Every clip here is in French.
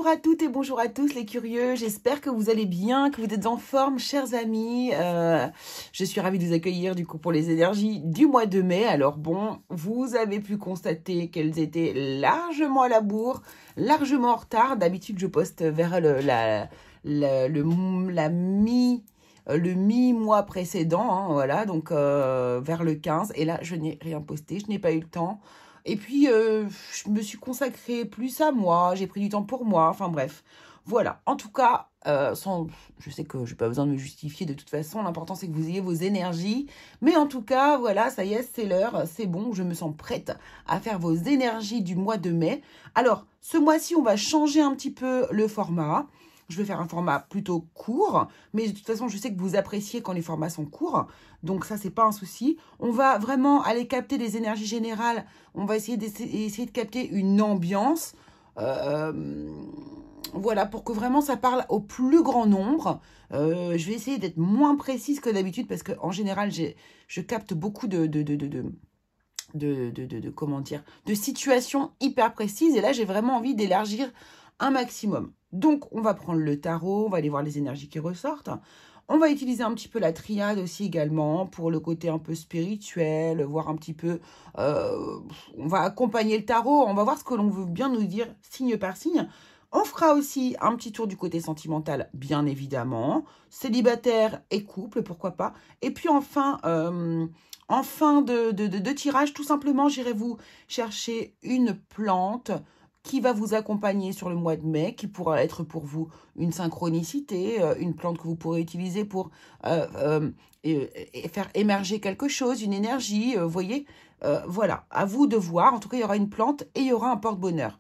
Bonjour à toutes et bonjour à tous les curieux, j'espère que vous allez bien, que vous êtes en forme, chers amis. Je suis ravie de vous accueillir du coup pour les énergies du mois de mai. Alors bon, vous avez pu constater qu'elles étaient largement à la bourre, largement en retard. D'habitude, je poste vers le mi-mois précédent, hein, voilà, donc vers le 15. Et là, je n'ai rien posté, je n'ai pas eu le temps. Et puis, je me suis consacrée plus à moi, j'ai pris du temps pour moi, enfin bref. Voilà, en tout cas, je sais que je n'ai pas besoin de me justifier de toute façon, l'important c'est que vous ayez vos énergies. Mais en tout cas, voilà, ça y est, c'est l'heure, c'est bon, je me sens prête à faire vos énergies du mois de mai. Alors, ce mois-ci, on va changer un petit peu le format. Je vais faire un format plutôt court, mais de toute façon, je sais que vous appréciez quand les formats sont courts, donc ça, c'est pas un souci. On va vraiment aller capter des énergies générales, on va essayer de capter une ambiance, voilà, pour que vraiment ça parle au plus grand nombre. Je vais essayer d'être moins précise que d'habitude, parce qu'en général, je capte beaucoup comment dire, de situations hyper précises, et là, j'ai vraiment envie d'élargir un maximum. Donc, on va prendre le tarot, on va aller voir les énergies qui ressortent. On va utiliser un petit peu la triade aussi également pour le côté un peu spirituel, voir un petit peu... on va accompagner le tarot, on va voir ce que l'on veut bien nous dire signe par signe. On fera aussi un petit tour du côté sentimental, bien évidemment. Célibataire et couple, pourquoi pas. Et puis enfin, en fin de tirage, tout simplement, j'irai vous chercher une plante qui va vous accompagner sur le mois de mai, qui pourra être pour vous une synchronicité, une plante que vous pourrez utiliser pour faire émerger quelque chose, une énergie, vous voyez. Voilà, à vous de voir. En tout cas, il y aura une plante et il y aura un porte-bonheur.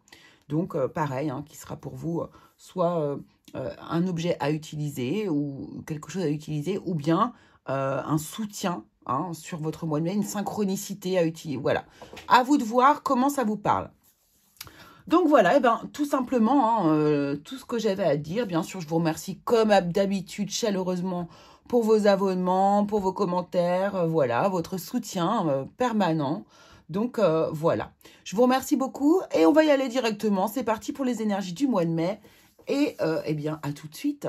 Donc, pareil, hein, qui sera pour vous soit un objet à utiliser ou quelque chose à utiliser, ou bien un soutien hein, sur votre mois de mai, une synchronicité à utiliser. Voilà, à vous de voir comment ça vous parle. Donc voilà, et ben, tout simplement, hein, tout ce que j'avais à dire. Bien sûr, je vous remercie comme d'habitude chaleureusement pour vos abonnements, pour vos commentaires, voilà, votre soutien permanent. Donc voilà, je vous remercie beaucoup et on va y aller directement. C'est parti pour les énergies du mois de mai et eh bien, à tout de suite.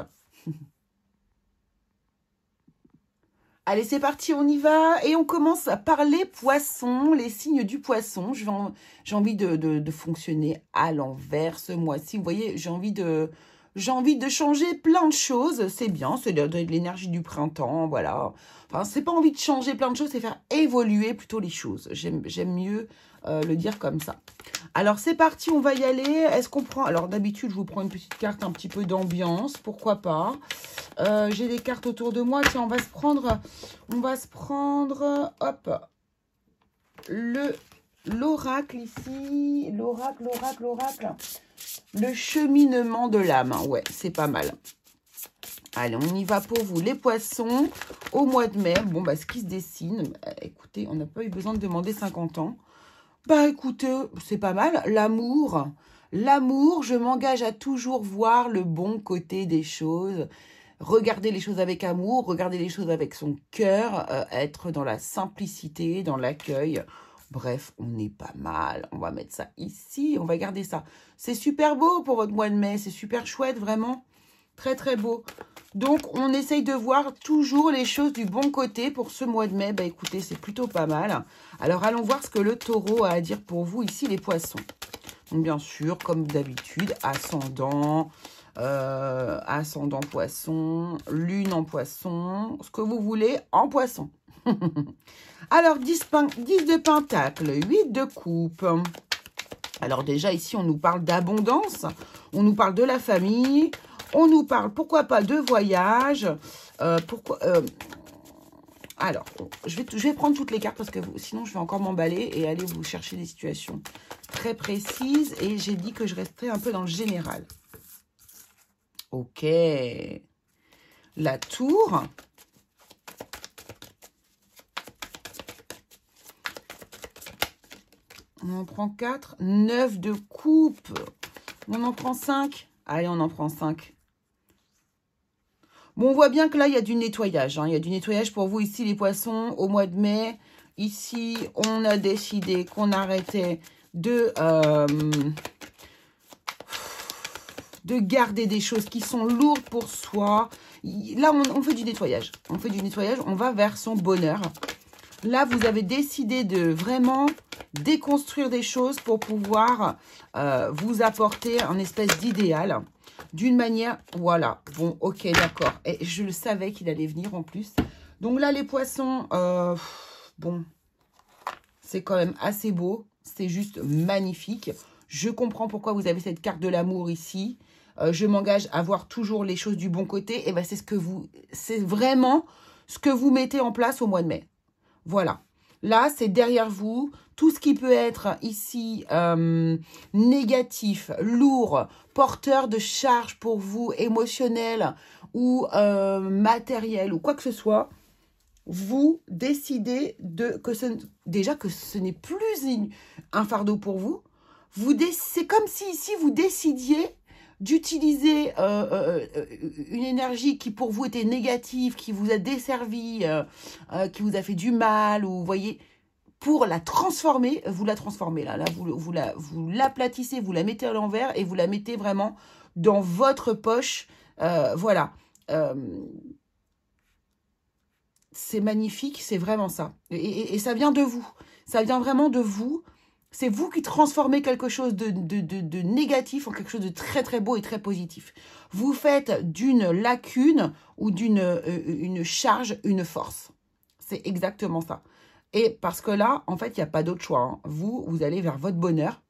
Allez, c'est parti, on y va. Et on commence par les poissons, les signes du poisson. J'ai envie de fonctionner à l'envers ce mois-ci. Vous voyez, j'ai envie de changer plein de choses. C'est bien, c'est de l'énergie du printemps, voilà. Enfin, c'est pas envie de changer plein de choses, c'est faire évoluer plutôt les choses. J'aime mieux le dire comme ça. Alors, c'est parti, on va y aller. Est-ce qu'on prend... Alors, d'habitude, je vous prends une petite carte un petit peu d'ambiance. Pourquoi pas. J'ai des cartes autour de moi. Tiens, on va se prendre, hop, l'oracle ici. L'oracle. Le cheminement de l'âme. Ouais, c'est pas mal. Allez, on y va pour vous, les poissons, au mois de mai. Bon, bah, ce qui se dessine, écoutez, on n'a pas eu besoin de demander 50 ans. Bah, écoutez, c'est pas mal. L'amour, je m'engage à toujours voir le bon côté des choses. Regarder les choses avec amour, regarder les choses avec son cœur, être dans la simplicité, dans l'accueil. Bref, on est pas mal. On va mettre ça ici, on va garder ça. C'est super beau pour votre mois de mai, c'est super chouette, vraiment. Très, très beau. Donc, on essaye de voir toujours les choses du bon côté pour ce mois de mai. Bah, écoutez, c'est plutôt pas mal. Alors, allons voir ce que le taureau a à dire pour vous ici, les poissons. Donc, bien sûr, comme d'habitude, ascendant poisson, lune en poisson, ce que vous voulez en poisson. Alors, 10 de pentacle, 8 de coupe. Alors déjà, ici, on nous parle d'abondance, on nous parle de la famille, on nous parle, pourquoi pas, de voyage. Alors, je vais prendre toutes les cartes parce que sinon, je vais encore m'emballer et aller vous chercher des situations très précises. Et j'ai dit que je resterais un peu dans le général. Ok. La tour. On en prend 4. 9 de coupe. On en prend 5. Allez, on en prend 5. Bon, on voit bien que là, il y a du nettoyage. Hein. Il y a du nettoyage pour vous ici, les poissons, au mois de mai. Ici, on a décidé qu'on arrêtait de de garder des choses qui sont lourdes pour soi. Là, on fait du nettoyage. On fait du nettoyage, on va vers son bonheur. Là, vous avez décidé de vraiment déconstruire des choses pour pouvoir vous apporter un espèce d'idéal. D'une manière, voilà. Bon, ok, d'accord. Et je le savais qu'il allait venir en plus. Donc là, les poissons, bon, c'est quand même assez beau. C'est juste magnifique. Je comprends pourquoi vous avez cette carte de l'amour ici. Je m'engage à voir toujours les choses du bon côté. Et ben, c'est vraiment ce que vous mettez en place au mois de mai. Voilà. Là, c'est derrière vous. Tout ce qui peut être ici négatif, lourd, porteur de charge pour vous, émotionnel ou matériel ou quoi que ce soit, vous décidez déjà que ce n'est plus un fardeau pour vous. C'est comme si ici, vous décidiez d'utiliser une énergie qui pour vous était négative, qui vous a desservi, qui vous a fait du mal, ou vous voyez, pour la transformer, vous la transformez là, vous l'aplatissez, vous la mettez à l'envers et vous la mettez vraiment dans votre poche, voilà. C'est magnifique, c'est vraiment ça. Et ça vient de vous, ça vient vraiment de vous. C'est vous qui transformez quelque chose de négatif en quelque chose de très très beau et très positif. Vous faites d'une lacune ou une charge une force. C'est exactement ça. Et parce que là, en fait, il n'y a pas d'autre choix. Hein. Vous allez vers votre bonheur.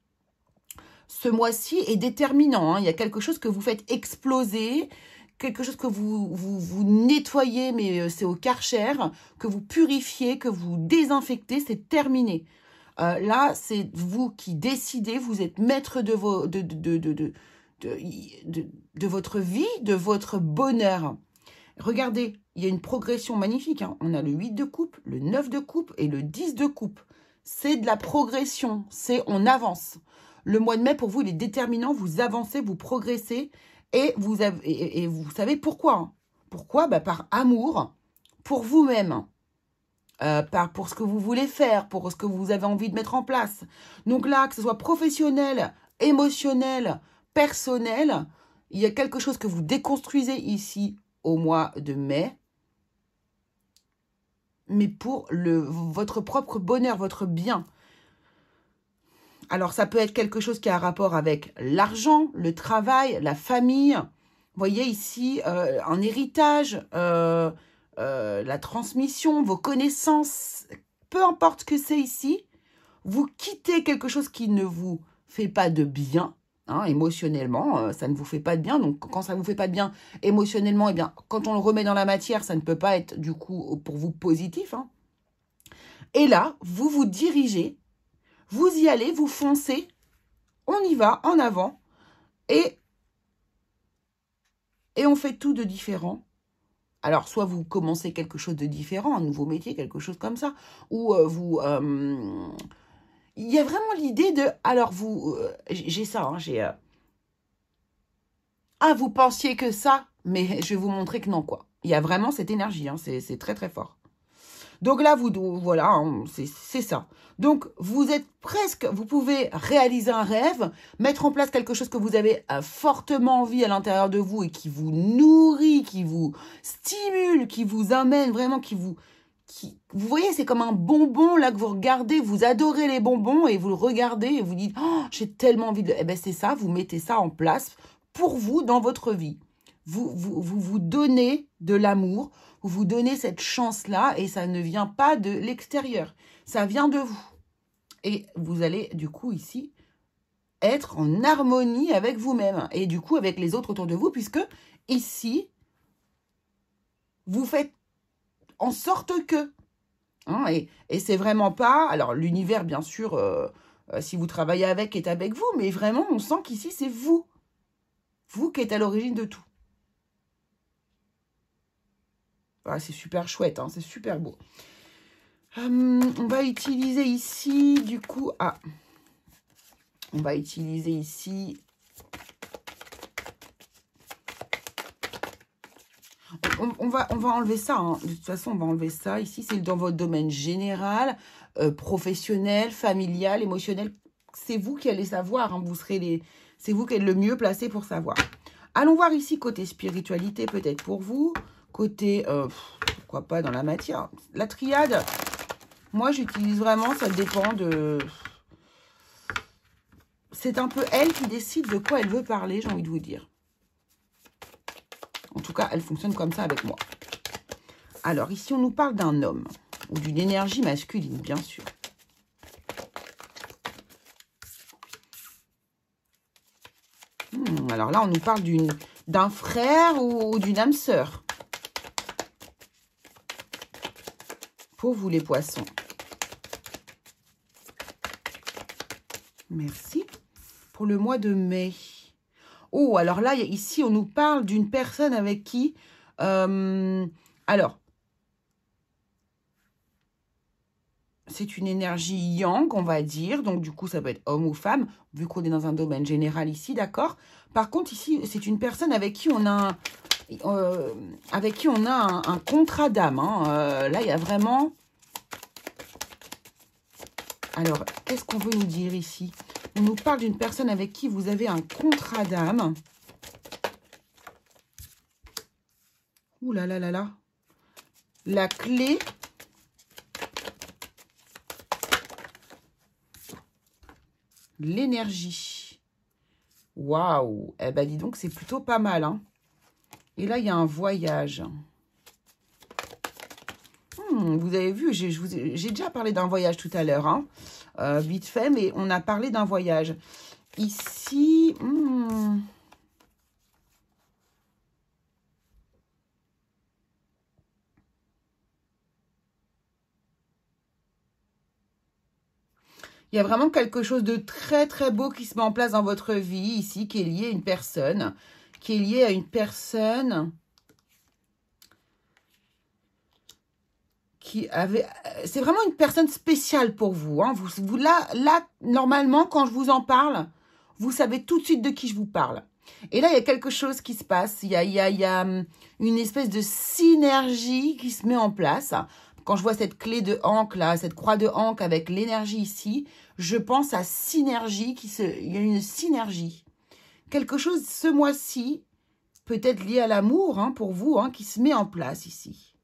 Ce mois-ci est déterminant. Hein. Il y a quelque chose que vous faites exploser, quelque chose que vous nettoyez, mais c'est au Karcher, que vous purifiez, que vous désinfectez, c'est terminé. Là, c'est vous qui décidez, vous êtes maître de votre vie, de votre bonheur. Regardez, il y a une progression magnifique. Hein. On a le 8 de coupe, le 9 de coupe et le 10 de coupe. C'est de la progression, on avance. Le mois de mai, pour vous, il est déterminant, vous avancez, vous progressez et vous savez pourquoi. Hein. Pourquoi? Par amour pour vous-même. Pour ce que vous voulez faire, pour ce que vous avez envie de mettre en place. Donc là, que ce soit professionnel, émotionnel, personnel, il y a quelque chose que vous déconstruisez ici au mois de mai, mais pour votre propre bonheur, votre bien. Alors, ça peut être quelque chose qui a un rapport avec l'argent, le travail, la famille. Vous voyez ici, un héritage, la transmission, vos connaissances, peu importe ce que c'est ici, vous quittez quelque chose qui ne vous fait pas de bien, hein, émotionnellement, ça ne vous fait pas de bien. Donc, quand ça ne vous fait pas de bien émotionnellement, eh bien, quand on le remet dans la matière, ça ne peut pas être, du coup, pour vous positif. Hein. Et là, vous vous dirigez, vous y allez, vous foncez, on y va, en avant, et on fait tout de différent. Alors, soit vous commencez quelque chose de différent, un nouveau métier, quelque chose comme ça, ou il y a vraiment l'idée de... Alors, j'ai ça, hein, Ah, vous pensiez que ça, mais je vais vous montrer que non, quoi. Il y a vraiment cette énergie, hein, c'est très, très fort. Donc là, voilà, hein, c'est ça. Donc, vous êtes presque, vous pouvez réaliser un rêve, mettre en place quelque chose que vous avez fortement envie à l'intérieur de vous et qui vous nourrit, qui vous stimule, qui vous amène vraiment, vous voyez, c'est comme un bonbon là que vous regardez, vous adorez les bonbons et vous le regardez et vous dites, oh, j'ai tellement envie de... Eh bien, c'est ça, vous mettez ça en place pour vous dans votre vie. Vous donnez de l'amour, vous donnez cette chance-là et ça ne vient pas de l'extérieur, ça vient de vous. Et vous allez du coup ici être en harmonie avec vous-même et du coup avec les autres autour de vous, puisque ici, vous faites en sorte que... Hein, et c'est vraiment pas... Alors l'univers, bien sûr, si vous travaillez avec, est avec vous, mais vraiment, on sent qu'ici, c'est vous. Vous qui êtes à l'origine de tout. Ah, c'est super chouette, hein, c'est super beau. On va utiliser ici, du coup... Ah, on va utiliser ici... On va enlever ça, hein. De toute façon, on va enlever ça. Ici, c'est dans votre domaine général, professionnel, familial, émotionnel. C'est vous qui allez savoir, hein. C'est vous qui êtes le mieux placé pour savoir. Allons voir ici côté spiritualité, peut-être pour vous. Côté, pourquoi pas dans la matière. La triade, moi j'utilise vraiment, ça dépend de... C'est un peu elle qui décide de quoi elle veut parler, j'ai envie de vous dire. En tout cas, elle fonctionne comme ça avec moi. Alors, ici, on nous parle d'un homme ou d'une énergie masculine, bien sûr. Alors là, on nous parle d'un frère ou d'une âme sœur. Pour vous, les poissons. Merci. Pour le mois de mai. Oh, alors là, ici, on nous parle d'une personne avec qui... alors, c'est une énergie yang, on va dire. Donc, du coup, ça peut être homme ou femme, vu qu'on est dans un domaine général ici, d'accord? Par contre, ici, c'est une personne avec qui on a un contrat d'âme. Hein. Là, il y a vraiment... Alors, qu'est-ce qu'on veut nous dire ici? On nous parle d'une personne avec qui vous avez un contrat d'âme. Ouh là là là là. La clé. L'énergie. Waouh. Eh ben, dis donc, c'est plutôt pas mal. Hein. Et là, il y a un voyage. Vous avez vu, j'ai déjà parlé d'un voyage tout à l'heure. Hein. Vite fait, mais on a parlé d'un voyage. Ici... Il y a vraiment quelque chose de très très beau qui se met en place dans votre vie ici, qui est lié à une personne. Qui est lié à une personne qui avait... C'est vraiment une personne spéciale pour vous. Hein. Là, normalement, quand je vous en parle, vous savez tout de suite de qui je vous parle. Et là, il y a quelque chose qui se passe. Il y a une espèce de synergie qui se met en place. Quand je vois cette clé de Ankh, là, cette croix de Ankh avec l'énergie ici, je pense à synergie. Il y a une synergie. Quelque chose, ce mois-ci, peut-être lié à l'amour, hein, pour vous, hein, qui se met en place ici.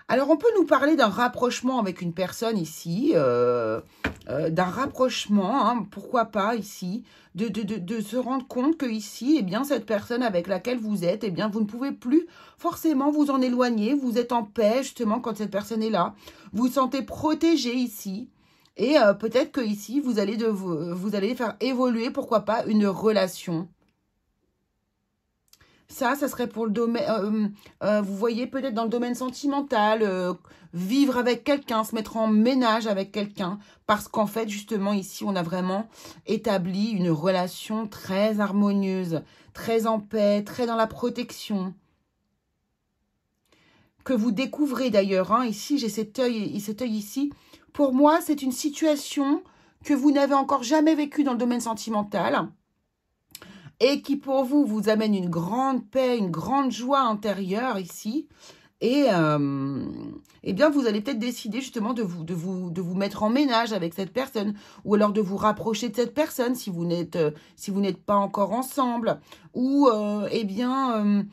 Alors, on peut nous parler d'un rapprochement avec une personne ici, d'un rapprochement, hein, pourquoi pas ici, de se rendre compte que ici, eh bien, cette personne avec laquelle vous êtes, eh bien, vous ne pouvez plus forcément vous en éloigner, vous êtes en paix justement quand cette personne est là, vous vous sentez protégé ici, et peut-être que ici, vous allez faire évoluer, pourquoi pas, une relation. Ça serait pour le domaine, vous voyez peut-être dans le domaine sentimental, vivre avec quelqu'un, se mettre en ménage avec quelqu'un. Parce qu'en fait, justement, ici, on a vraiment établi une relation très harmonieuse, très en paix, très dans la protection. Que vous découvrez d'ailleurs, hein, ici, j'ai cet œil ici. Pour moi, c'est une situation que vous n'avez encore jamais vécue dans le domaine sentimental. Et qui pour vous, vous amène une grande paix, une grande joie intérieure ici. Et eh bien, vous allez peut-être décider justement de vous mettre en ménage avec cette personne. Ou alors de vous rapprocher de cette personne si vous n'êtes pas encore ensemble. Ou, eh bien,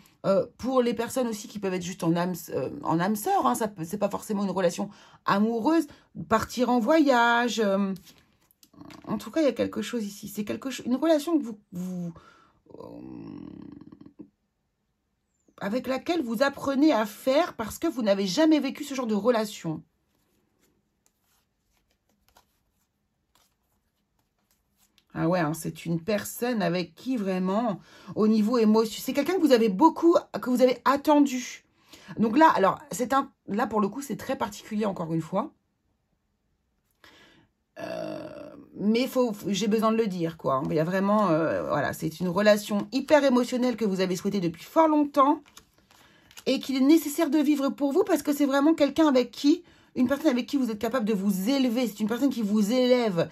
pour les personnes aussi qui peuvent être juste en âme sœur, hein, c'est pas forcément une relation amoureuse, partir en voyage... en tout cas, il y a quelque chose ici. C'est une relation que avec laquelle vous apprenez à faire parce que vous n'avez jamais vécu ce genre de relation. Ah ouais, hein, c'est une personne avec qui vraiment, au niveau émotion, c'est quelqu'un que vous avez attendu. Donc là, alors, là pour le coup, c'est très particulier encore une fois. Mais j'ai besoin de le dire, quoi. Il y a vraiment, voilà, c'est une relation hyper émotionnelle que vous avez souhaitée depuis fort longtemps et qu'il est nécessaire de vivre pour vous parce que c'est vraiment une personne avec qui vous êtes capable de vous élever. C'est une personne qui vous élève,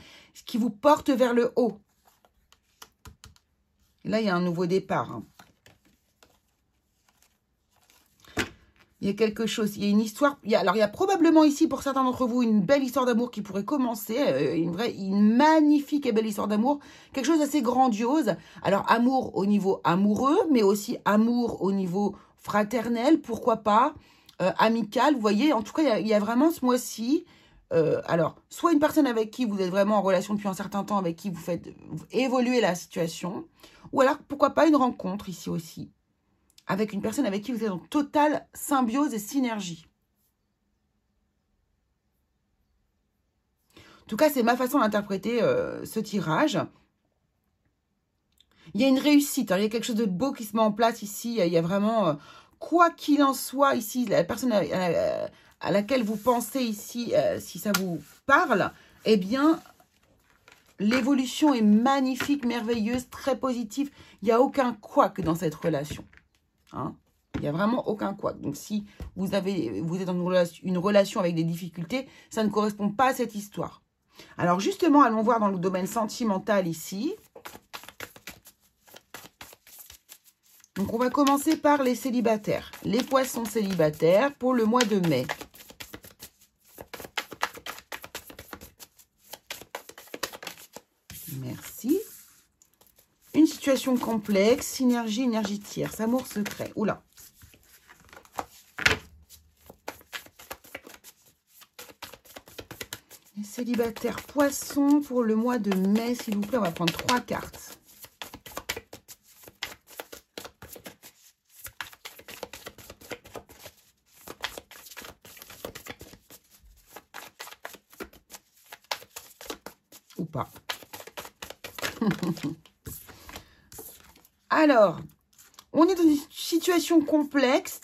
qui vous porte vers le haut. Là, il y a un nouveau départ. Hein. Il y a quelque chose, il y a une histoire. Alors, il y a probablement ici, pour certains d'entre vous, une belle histoire d'amour qui pourrait commencer. Une magnifique et belle histoire d'amour. Quelque chose d'assez grandiose. Alors, amour au niveau amoureux, mais aussi amour au niveau fraternel, pourquoi pas, amical. Vous voyez, en tout cas, il y a vraiment ce mois-ci. Alors, soit une personne avec qui vous êtes vraiment en relation depuis un certain temps, avec qui vous faites évoluer la situation. Ou alors, pourquoi pas, une rencontre ici aussi. Avec une personne avec qui vous êtes en totale symbiose et synergie. En tout cas, c'est ma façon d'interpréter ce tirage. Il y a une réussite, hein, il y a quelque chose de beau qui se met en place ici. Il y a vraiment, quoi qu'il en soit ici, la personne à laquelle vous pensez ici, si ça vous parle, eh bien, l'évolution est magnifique, merveilleuse, très positive. Il n'y a aucun couac dans cette relation. Hein, il n'y a vraiment aucun couac. Donc, si vous êtes dans une relation avec des difficultés, ça ne correspond pas à cette histoire. Alors, justement, allons voir dans le domaine sentimental ici. Donc, on va commencer par les célibataires. Les poissons célibataires pour le mois de mai. Merci. Une situation complexe, synergie, énergie tierce, amour secret. Oula. Les célibataires poissons pour le mois de mai, s'il vous plaît. On va prendre 3 cartes. Ou pas. Alors, on est dans une situation complexe.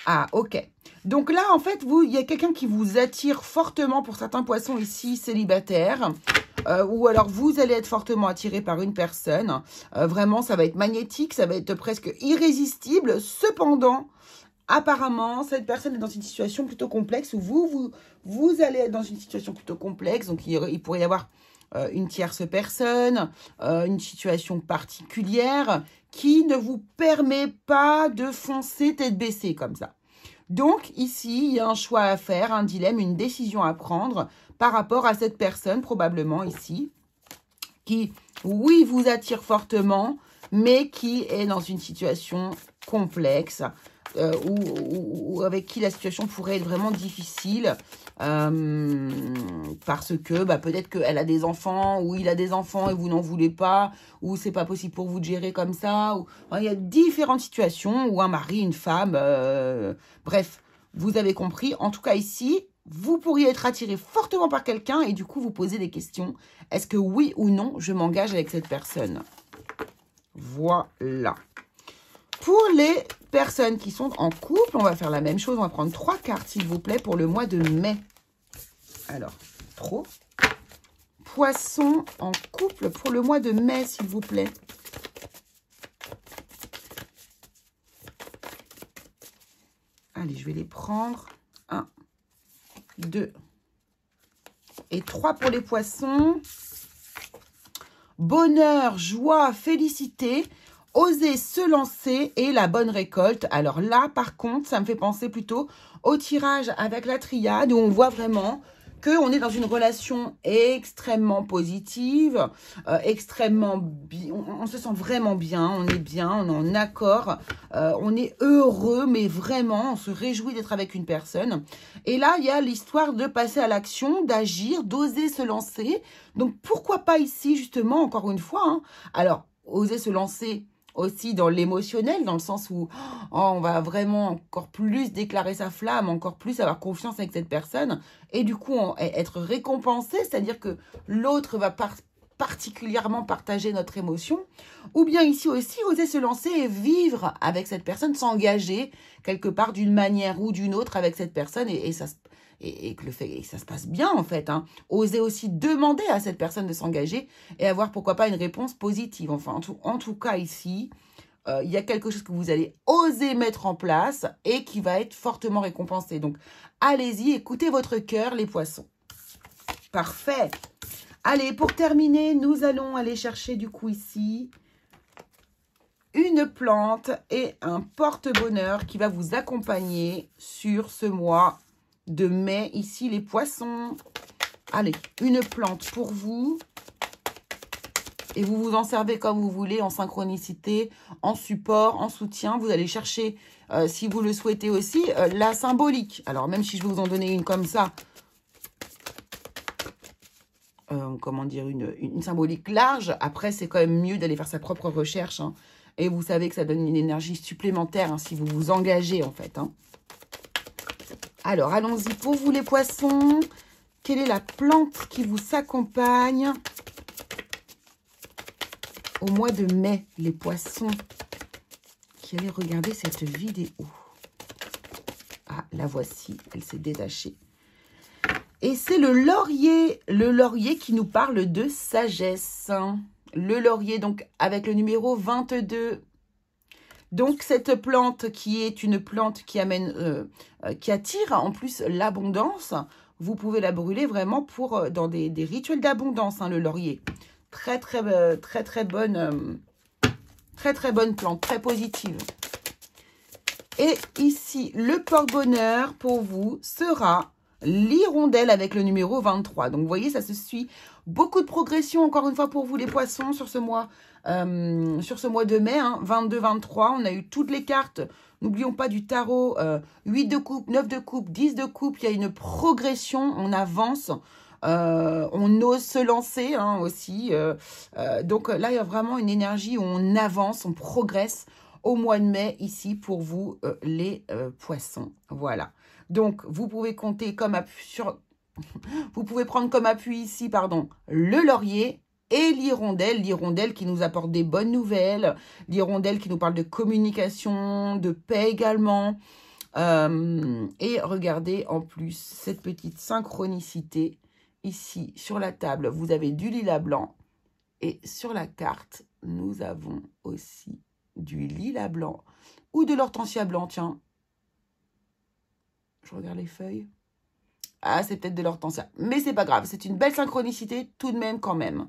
Ah, ok. Donc là, en fait, il y a quelqu'un qui vous attire fortement pour certains poissons ici, célibataires. Ou alors, vous allez être fortement attiré par une personne. Vraiment, ça va être magnétique, ça va être presque irrésistible. Cependant, apparemment, cette personne est dans une situation plutôt complexe où vous allez être dans une situation plutôt complexe. Donc, il pourrait y avoir une tierce personne, une situation particulière qui ne vous permet pas de foncer tête baissée comme ça. Donc, ici, il y a un choix à faire, un dilemme, une décision à prendre par rapport à cette personne, probablement ici, qui, oui, vous attire fortement, mais qui est dans une situation complexe, ou avec qui la situation pourrait être vraiment difficile, parce que peut-être qu'elle a des enfants, ou il a des enfants et vous n'en voulez pas, ou c'est pas possible pour vous de gérer comme ça. Il y a différentes situations, ou un mari, une femme, bref, vous avez compris. En tout cas ici, vous pourriez être attiré fortement par quelqu'un et du coup vous posez des questions. Est-ce que oui ou non, je m'engage avec cette personne? Voilà. Pour les personnes qui sont en couple, on va faire la même chose. On va prendre 3 cartes, s'il vous plaît, pour le mois de mai. Alors, trop. Poisson en couple pour le mois de mai, s'il vous plaît. Allez, je vais les prendre. 1, 2 et 3 pour les poissons. Bonheur, joie, félicité. Oser se lancer et la bonne récolte. Alors là, par contre, ça me fait penser plutôt au tirage avec la triade où on voit vraiment qu'on est dans une relation extrêmement positive, extrêmement bien. On se sent vraiment bien, on est bien, on est en accord, on est heureux, mais vraiment, on se réjouit d'être avec une personne. Et là, il y a l'histoire de passer à l'action, d'agir, d'oser se lancer. Donc, pourquoi pas ici, justement, encore une fois, hein. Alors, oser se lancer aussi dans l'émotionnel, dans le sens où on va vraiment encore plus déclarer sa flamme, encore plus avoir confiance avec cette personne, et du coup être récompensé, c'est-à-dire que l'autre va particulièrement partager notre émotion, ou bien ici aussi oser se lancer et vivre avec cette personne, s'engager quelque part d'une manière ou d'une autre avec cette personne, et ça se passe bien en fait, hein. Oser aussi demander à cette personne de s'engager et avoir pourquoi pas une réponse positive. Enfin, en tout cas ici, il y a quelque chose que vous allez oser mettre en place et qui va être fortement récompensé. Donc, allez-y, écoutez votre cœur, les poissons. Parfait. Allez, pour terminer, nous allons aller chercher du coup ici une plante et un porte-bonheur qui va vous accompagner sur ce mois de mai. Ici, les poissons. Allez, une plante pour vous. Et vous vous en servez comme vous voulez, en synchronicité, en support, en soutien. Vous allez chercher, si vous le souhaitez aussi, la symbolique. Alors, même si je vais vous en donner une comme ça, comment dire, une symbolique large, après, c'est quand même mieux d'aller faire sa propre recherche. Hein. Et vous savez que ça donne une énergie supplémentaire hein, si vous vous engagez, en fait. Hein. Alors, allons-y pour vous, les poissons. Quelle est la plante qui vous accompagne au mois de mai, les poissons qui allaient regarder cette vidéo? Ah, la voici, elle s'est détachée. Et c'est le laurier qui nous parle de sagesse. Le laurier, donc, avec le numéro 22. Donc, cette plante qui est une plante qui amène, qui attire en plus l'abondance, vous pouvez la brûler vraiment pour dans des rituels d'abondance, hein, le laurier. Très bonne plante, très positive. Et ici, le porte-bonheur pour vous sera l'hirondelle avec le numéro 23. Donc, vous voyez, ça se suit. Beaucoup de progression, encore une fois, pour vous, les poissons, sur ce mois de mai. Hein, 22-23, on a eu toutes les cartes. N'oublions pas du tarot. 8 de coupe, 9 de coupe, 10 de coupe. Il y a une progression, on avance. On ose se lancer hein, aussi. Donc là, il y a vraiment une énergie où on avance, on progresse au mois de mai ici pour vous, les poissons. Voilà. Donc, vous pouvez compter comme appui sur... Vous pouvez prendre comme appui ici, pardon, le laurier et l'hirondelle. L'hirondelle qui nous apporte des bonnes nouvelles. L'hirondelle qui nous parle de communication, de paix également. Et regardez en plus cette petite synchronicité. Ici, sur la table, vous avez du lilas blanc. Et sur la carte, nous avons aussi du lilas blanc. Ou de l'hortensia blanc, tiens. Je regarde les feuilles. Ah, c'est peut-être de l'hortensia. Mais c'est pas grave. C'est une belle synchronicité tout de même quand même.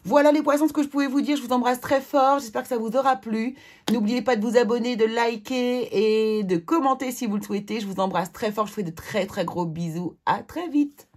Voilà les poissons, ce que je pouvais vous dire. Je vous embrasse très fort. J'espère que ça vous aura plu. N'oubliez pas de vous abonner, de liker et de commenter si vous le souhaitez. Je vous embrasse très fort. Je vous fais de très gros bisous. À très vite.